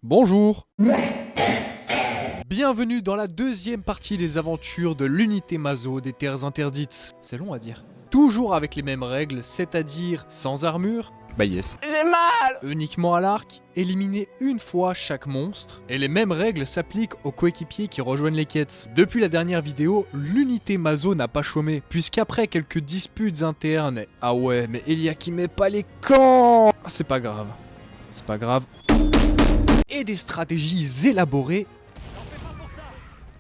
Bonjour. Bienvenue dans la deuxième partie des aventures de l'unité Mazo des Terres Interdites. C'est long à dire. Toujours avec les mêmes règles, c'est-à-dire sans armure. Bah yes. J'ai mal. Uniquement à l'arc, éliminer une fois chaque monstre, et les mêmes règles s'appliquent aux coéquipiers qui rejoignent les quêtes. Depuis la dernière vidéo, l'unité Mazo n'a pas chômé, puisqu'après quelques disputes internes, ah ouais, mais Elia qui met pas les camps, c'est pas grave, c'est pas grave, et des stratégies élaborées,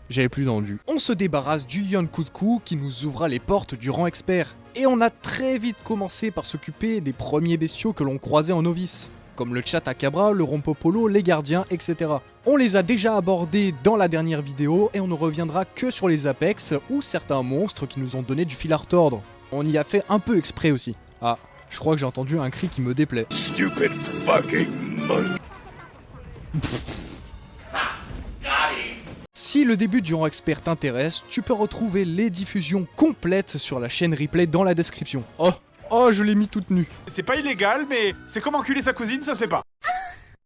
j'avais plus d'endu. On se débarrasse du Yonkutku qui nous ouvra les portes du rang expert. Et on a très vite commencé par s'occuper des premiers bestiaux que l'on croisait en novice, comme le Chatakabra, le Rompopolo, les gardiens, etc. On les a déjà abordés dans la dernière vidéo et on ne reviendra que sur les Apex ou certains monstres qui nous ont donné du fil à retordre. On y a fait un peu exprès aussi. Ah, je crois que j'ai entendu un cri qui me déplaît. Stupid fucking monkey. Si le début du rang expert t'intéresse, tu peux retrouver les diffusions complètes sur la chaîne replay dans la description. Oh, je l'ai mis toute nue. C'est pas illégal, mais c'est comme enculer sa cousine, ça se fait pas.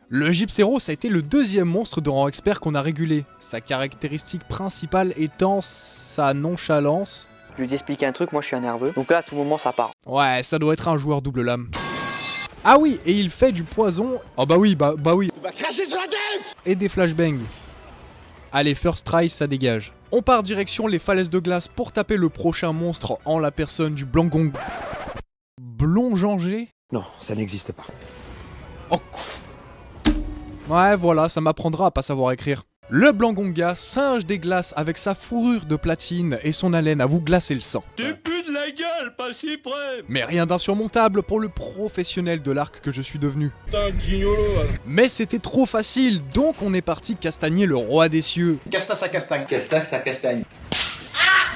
Le Gypsero, ça a été le deuxième monstre de rang expert qu'on a régulé. Sa caractéristique principale étant sa nonchalance. Je lui dis expliquer un truc, moi je suis un nerveux. Donc là, à tout moment, ça part. Ouais, ça doit être un joueur double lame. Ah oui, et il fait du poison. Oh bah oui, bah oui. Tu vas cracher sur la tête. Et des flashbangs. Allez, first try, ça dégage. On part direction les falaises de glace pour taper le prochain monstre en la personne du Blangong. Blonganger? Non, ça n'existe pas. Oh. Ouais, voilà, ça m'apprendra à pas savoir écrire. Le Blangonga, singe des glaces avec sa fourrure de platine et son haleine à vous glacer le sang. Tu pues de la gueule, pas si près. Mais rien d'insurmontable pour le professionnel de l'arc que je suis devenu. T'es un gignolo, alors. Mais c'était trop facile, donc on est parti castagner le roi des cieux. Casta sa castagne. Casta sa castagne.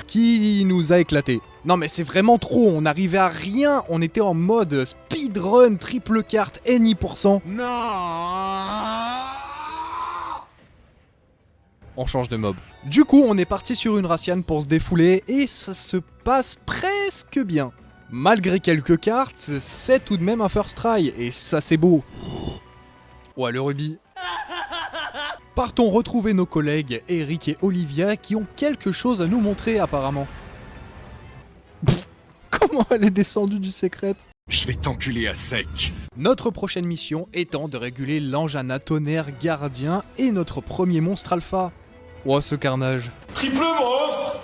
Qui nous a éclaté. Non mais c'est vraiment trop, on n'arrivait à rien, on était en mode speedrun, triple carte, any%. Non. On change de mob. Du coup, on est parti sur une Raciane pour se défouler et ça se passe presque bien. Malgré quelques cartes, c'est tout de même un first try et ça c'est beau. Ouais, le rubis. Partons retrouver nos collègues Eric et Olivia qui ont quelque chose à nous montrer apparemment. Pff, comment elle est descendue du secret? Je vais t'enculer à sec. Notre prochaine mission étant de réguler l'Anjana Tonnerre Gardien et notre premier monstre alpha. Oh ce carnage. Triple monstre.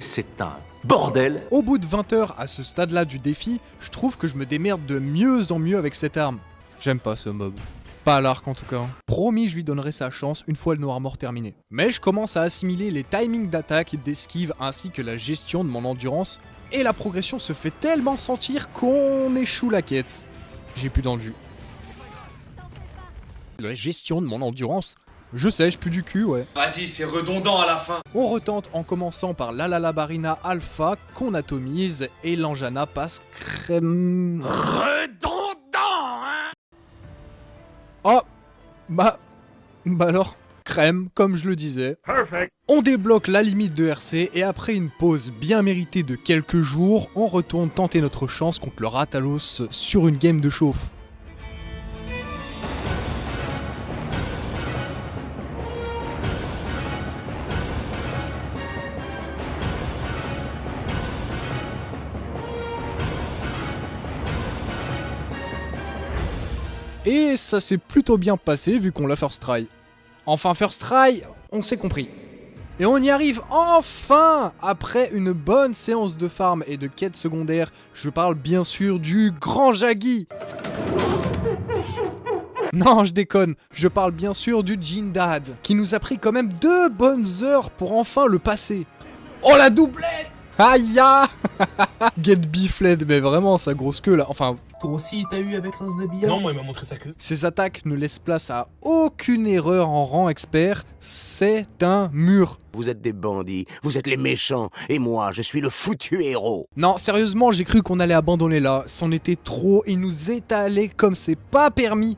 C'est un bordel. Au bout de 20 heures à ce stade-là du défi, je trouve que je me démerde de mieux en mieux avec cette arme. J'aime pas ce mob. Pas à l'arc en tout cas. Promis, je lui donnerai sa chance une fois le No Armor terminé. Mais je commence à assimiler les timings d'attaque, d'esquive ainsi que la gestion de mon endurance. Et la progression se fait tellement sentir qu'on échoue la quête. J'ai plus dans le jus. La gestion de mon endurance. Je sais, je pue du cul, ouais. Vas-y, c'est redondant à la fin. On retente en commençant par l'Alalabarina Alpha qu'on atomise et l'Anjana passe crème. Redondant, hein. Oh, bah alors, crème, comme je le disais. Perfect. On débloque la limite de RC et après une pause bien méritée de quelques jours, on retourne tenter notre chance contre le Ratalos sur une game de chauffe. Et ça s'est plutôt bien passé vu qu'on l'a first try. Enfin first try, on s'est compris. Et on y arrive enfin après une bonne séance de farm et de quête secondaire. Je parle bien sûr du Grand Jaggi. Non, je déconne. Je parle bien sûr du Jindad, qui nous a pris quand même 2 bonnes heures pour enfin le passer. Oh la doublette! Aïe ya. Get beefled, mais vraiment sa grosse queue là, enfin... Toi aussi, t'as eu avec Raznabia? Non, moi, il m'a montré sa queue. Ses attaques ne laissent place à aucune erreur en rang expert, c'est un mur. Vous êtes des bandits, vous êtes les méchants, et moi, je suis le foutu héros. Non, sérieusement, j'ai cru qu'on allait abandonner là, c'en était trop, il nous étalait comme c'est pas permis.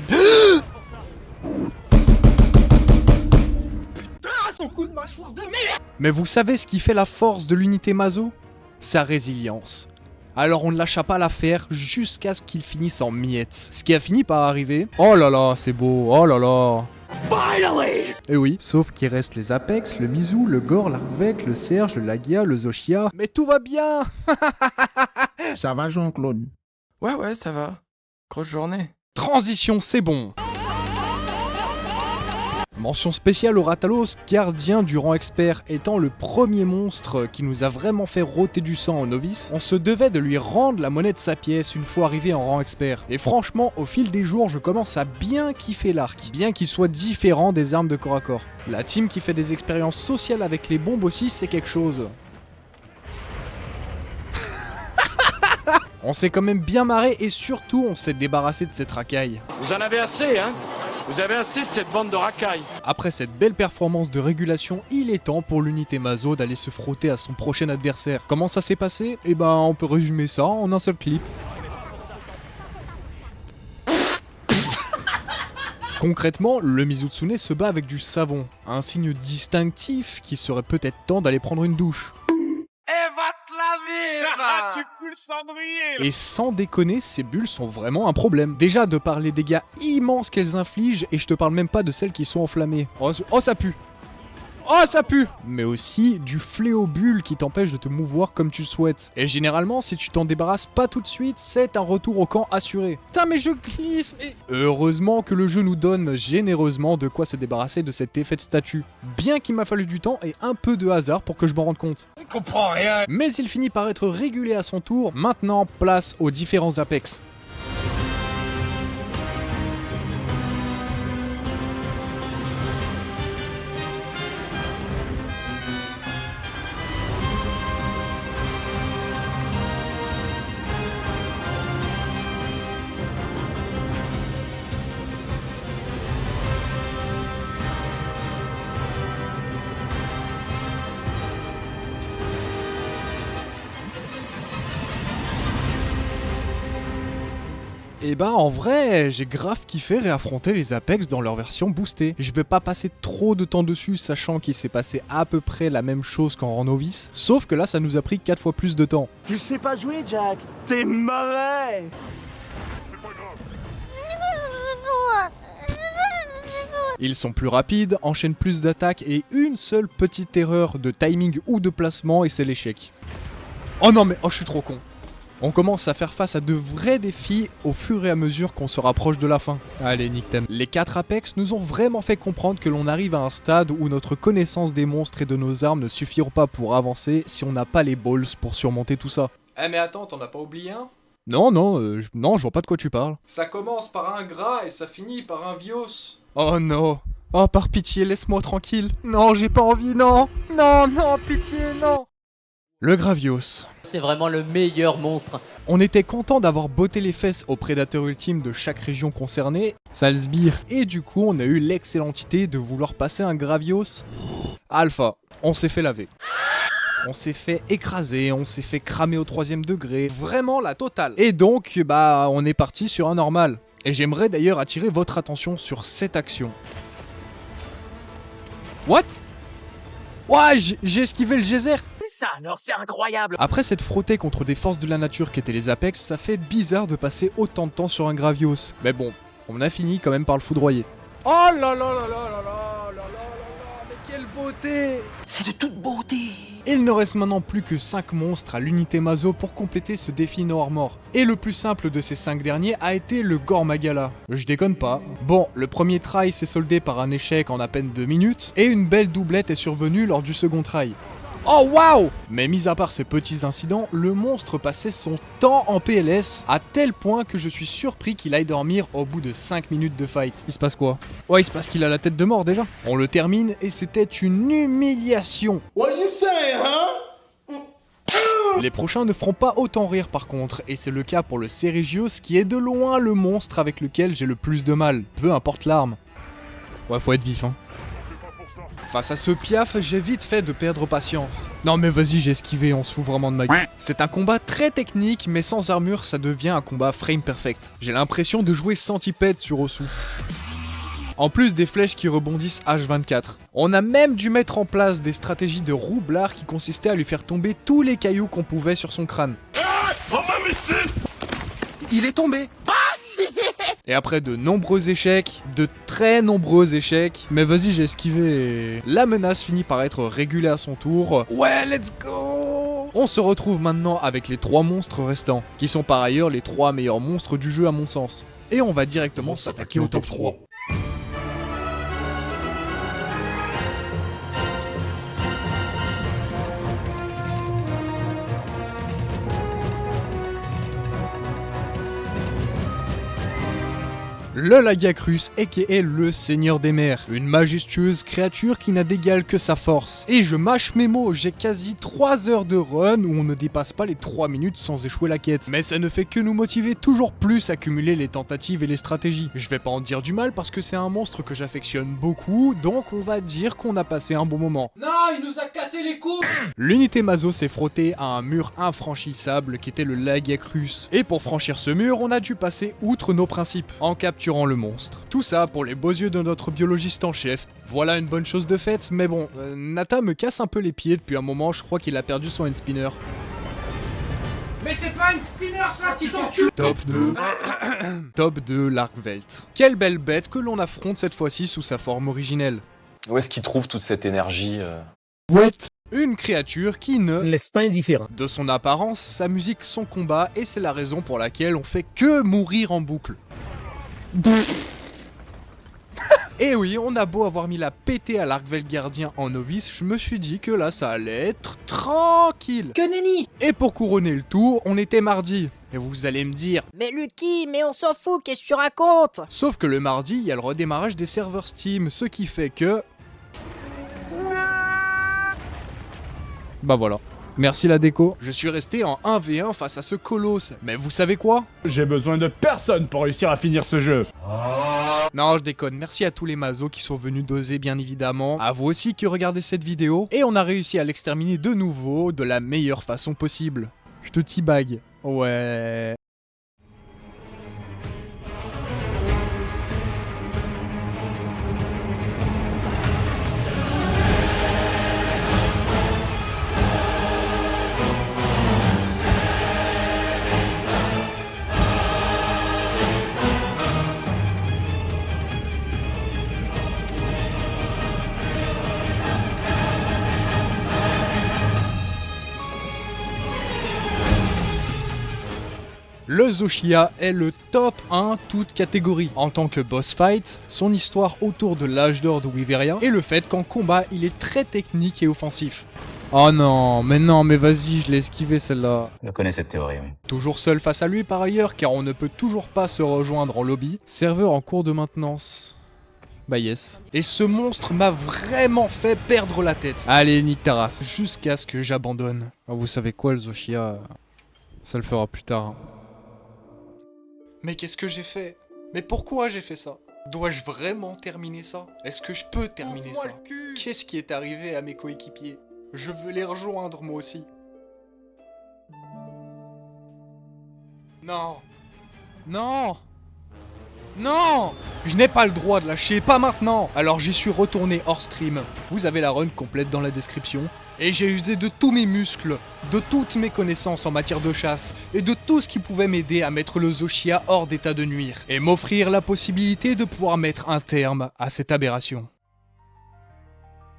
Son coup de mâchoire de merde! Mais vous savez ce qui fait la force de l'unité Mazo? Sa résilience. Alors on ne lâcha pas l'affaire jusqu'à ce qu'il finisse en miettes. Ce qui a fini par arriver. Oh là là, c'est beau, oh là là. Et oui, sauf qu'il reste les Apex, le Mizu, le Gore, l'Arvec, le Serge, le Lagia, le Zoshia. Mais tout va bien. Ça va, Jean-Claude? Ouais, ça va. Grosse journée. Transition, c'est bon. Mention spéciale au Rathalos, gardien du rang expert. Étant le premier monstre qui nous a vraiment fait rôter du sang au novice, on se devait de lui rendre la monnaie de sa pièce une fois arrivé en rang expert. Et franchement, au fil des jours, je commence à bien kiffer l'arc, bien qu'il soit différent des armes de corps à corps. La team qui fait des expériences sociales avec les bombes aussi, c'est quelque chose. On s'est quand même bien marré et surtout on s'est débarrassé de cette racaille. Vous en avez assez, hein? Vous avez assez de cette bande de racailles. Après cette belle performance de régulation, il est temps pour l'unité Mazo d'aller se frotter à son prochain adversaire. Comment ça s'est passé? Eh ben on peut résumer ça en un seul clip. Concrètement, le Mizutsune se bat avec du savon, un signe distinctif qu'il serait peut-être temps d'aller prendre une douche. Tu pues le cendrier. Et sans déconner, ces bulles sont vraiment un problème. Déjà de par les dégâts immenses qu'elles infligent, et je te parle même pas de celles qui sont enflammées. Oh ça pue. Oh ça pue. Mais aussi du fléau bulle qui t'empêche de te mouvoir comme tu le souhaites. Et généralement, si tu t'en débarrasses pas tout de suite, c'est un retour au camp assuré. Putain mais je glisse mais... Heureusement que le jeu nous donne généreusement de quoi se débarrasser de cet effet de statue. Bien qu'il m'a fallu du temps et un peu de hasard pour que je m'en rende compte. Je comprends rien. Mais il finit par être régulé à son tour. Maintenant, place aux différents Apex. Et bah en vrai, j'ai grave kiffé réaffronter les Apex dans leur version boostée. Je vais pas passer trop de temps dessus, sachant qu'il s'est passé à peu près la même chose qu'en rang novice, sauf que là ça nous a pris 4 fois plus de temps. Tu sais pas jouer, Jack. T'es mauvais. Ils sont plus rapides, enchaînent plus d'attaques et une seule petite erreur de timing ou de placement et c'est l'échec. Oh non mais, oh je suis trop con. On commence à faire face à de vrais défis au fur et à mesure qu'on se rapproche de la fin. Allez, nique t'aime. Les 4 Apex nous ont vraiment fait comprendre que l'on arrive à un stade où notre connaissance des monstres et de nos armes ne suffiront pas pour avancer si on n'a pas les balls pour surmonter tout ça. Eh mais attends, t'en as pas oublié un? Non, je vois pas de quoi tu parles. Ça commence par un gras et ça finit par un vios. Oh non. Oh par pitié, laisse-moi tranquille. Non, j'ai pas envie, non. Non, pitié, non. Le Gravios. C'est vraiment le meilleur monstre. On était content d'avoir botté les fesses au prédateur ultime de chaque région concernée, Salzbir, et du coup on a eu l'excellente idée de vouloir passer un Gravios Alpha. On s'est fait laver. On s'est fait écraser, on s'est fait cramer au 3e degré, vraiment la totale. Et donc, bah, on est parti sur un normal. Et j'aimerais d'ailleurs attirer votre attention sur cette action. What? Ouah, j'ai esquivé le geyser. Ça alors, c'est incroyable. Après s'être frotté contre des forces de la nature qui étaient les Apex, ça fait bizarre de passer autant de temps sur un Gravios. Mais bon, on a fini quand même par le foudroyer. Oh là là là là là là là là là là, mais quelle beauté! C'est de toute beauté. Il ne reste maintenant plus que 5 monstres à l'unité Mazo pour compléter ce défi No Armor. Et le plus simple de ces 5 derniers a été le Gore Magala. Je déconne pas. Bon, le premier try s'est soldé par un échec en à peine 2 minutes, et une belle doublette est survenue lors du second try. Oh waouh! Mais mis à part ces petits incidents, le monstre passait son temps en PLS à tel point que je suis surpris qu'il aille dormir au bout de 5 minutes de fight. Il se passe quoi? Ouais, il se passe qu'il a la tête de mort déjà. On le termine et c'était une humiliation. What you say, huh? Les prochains ne feront pas autant rire par contre, et c'est le cas pour le Serigios qui est de loin le monstre avec lequel j'ai le plus de mal, peu importe l'arme. Ouais, faut être vif hein. Face à ce piaf, j'ai vite fait de perdre patience. Non mais vas-y, j'ai esquivé, on se fout vraiment de ma gueule. C'est un combat très technique, mais sans armure, ça devient un combat frame perfect. J'ai l'impression de jouer Centipede sur Osu. En plus des flèches qui rebondissent H24. On a même dû mettre en place des stratégies de roublard qui consistaient à lui faire tomber tous les cailloux qu'on pouvait sur son crâne. Il est tombé. Et après de nombreux échecs, de très nombreux échecs. Mais vas-y, j'ai esquivé. La menace finit par être régulée à son tour. Ouais, let's go! On se retrouve maintenant avec les 3 monstres restants, qui sont par ailleurs les 3 meilleurs monstres du jeu à mon sens. Et on va directement s'attaquer au top 3. Le Lagiacrus, aka le Seigneur des Mers, une majestueuse créature qui n'a d'égal que sa force. Et je mâche mes mots, j'ai quasi 3 heures de run où on ne dépasse pas les 3 minutes sans échouer la quête. Mais ça ne fait que nous motiver toujours plus à cumuler les tentatives et les stratégies. Je vais pas en dire du mal parce que c'est un monstre que j'affectionne beaucoup, donc on va dire qu'on a passé un bon moment. Non, il nous a cassé les couilles. L'unité Mazo s'est frottée à un mur infranchissable qui était le Lagiacrus. Et pour franchir ce mur, on a dû passer outre nos principes, en capturant le monstre. Tout ça pour les beaux yeux de notre biologiste en chef. Voilà une bonne chose de faite, mais bon, Nata me casse un peu les pieds depuis un moment, je crois qu'il a perdu son hand spinner. Mais c'est pas une spinner ça, petit encul. Top 2. Top 2, l'Arcvelt. Quelle belle bête que l'on affronte cette fois-ci sous sa forme originelle. Où est-ce qu'il trouve toute cette énergie Une créature qui ne laisse pas indifférent. de son apparence, sa musique, son combat, et c'est la raison pour laquelle on fait que mourir en boucle. Et oui, on a beau avoir mis la pété à l'Arcvelt gardien en novice, je me suis dit que là ça allait être tranquille. Que nenni. Et pour couronner le tout, on était mardi. Et vous allez me dire, Mais Lucky, mais on s'en fout, qu'est-ce que tu racontes? sauf que le mardi, il y a le redémarrage des serveurs Steam, ce qui fait que... Bah voilà. Merci la déco. Je suis resté en 1v1 face à ce colosse. Mais vous savez quoi? J'ai besoin de personne pour réussir à finir ce jeu. Non, je déconne. Merci à tous les mazos qui sont venus doser, bien évidemment. À vous aussi qui regardez cette vidéo. Et on a réussi à l'exterminer de nouveau, de la meilleure façon possible. Je te teabag. Ouais... Le Zoshia est le top 1 toute catégorie. En tant que boss fight, son histoire autour de l'âge d'or de Wyveria et le fait qu'en combat, il est très technique et offensif. Oh non, mais vas-y, je l'ai esquivé celle-là. Je connais cette théorie, oui. Toujours seul face à lui par ailleurs, car on ne peut toujours pas se rejoindre en lobby. Serveur en cours de maintenance. Bah yes. Et ce monstre m'a vraiment fait perdre la tête. Allez, nique ta race. Jusqu'à ce que j'abandonne. Oh, vous savez quoi, le Zoshia, ça le fera plus tard. Hein. Mais qu'est-ce que j'ai fait? Mais pourquoi j'ai fait ça? Dois-je vraiment terminer ça? Est-ce que je peux terminer ça? Qu'est-ce qui est arrivé à mes coéquipiers? Je veux les rejoindre moi aussi. Non. Non. Non! Je n'ai pas le droit de lâcher, pas maintenant! Alors j'y suis retourné hors stream. Vous avez la run complète dans la description. Et j'ai usé de tous mes muscles, de toutes mes connaissances en matière de chasse, et de tout ce qui pouvait m'aider à mettre le Zoshia hors d'état de nuire, et m'offrir la possibilité de pouvoir mettre un terme à cette aberration.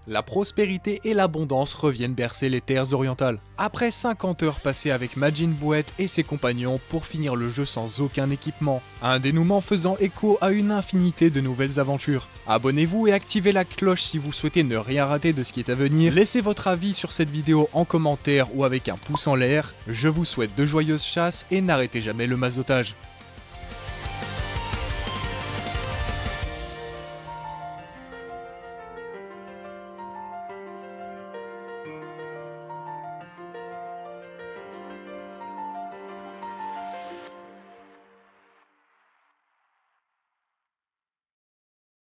La prospérité et l'abondance reviennent bercer les terres orientales. Après 50 heures passées avec Majin Bouette et ses compagnons pour finir le jeu sans aucun équipement, un dénouement faisant écho à une infinité de nouvelles aventures. Abonnez-vous et activez la cloche si vous souhaitez ne rien rater de ce qui est à venir. Laissez votre avis sur cette vidéo en commentaire ou avec un pouce en l'air. Je vous souhaite de joyeuses chasses et n'arrêtez jamais le mazotage.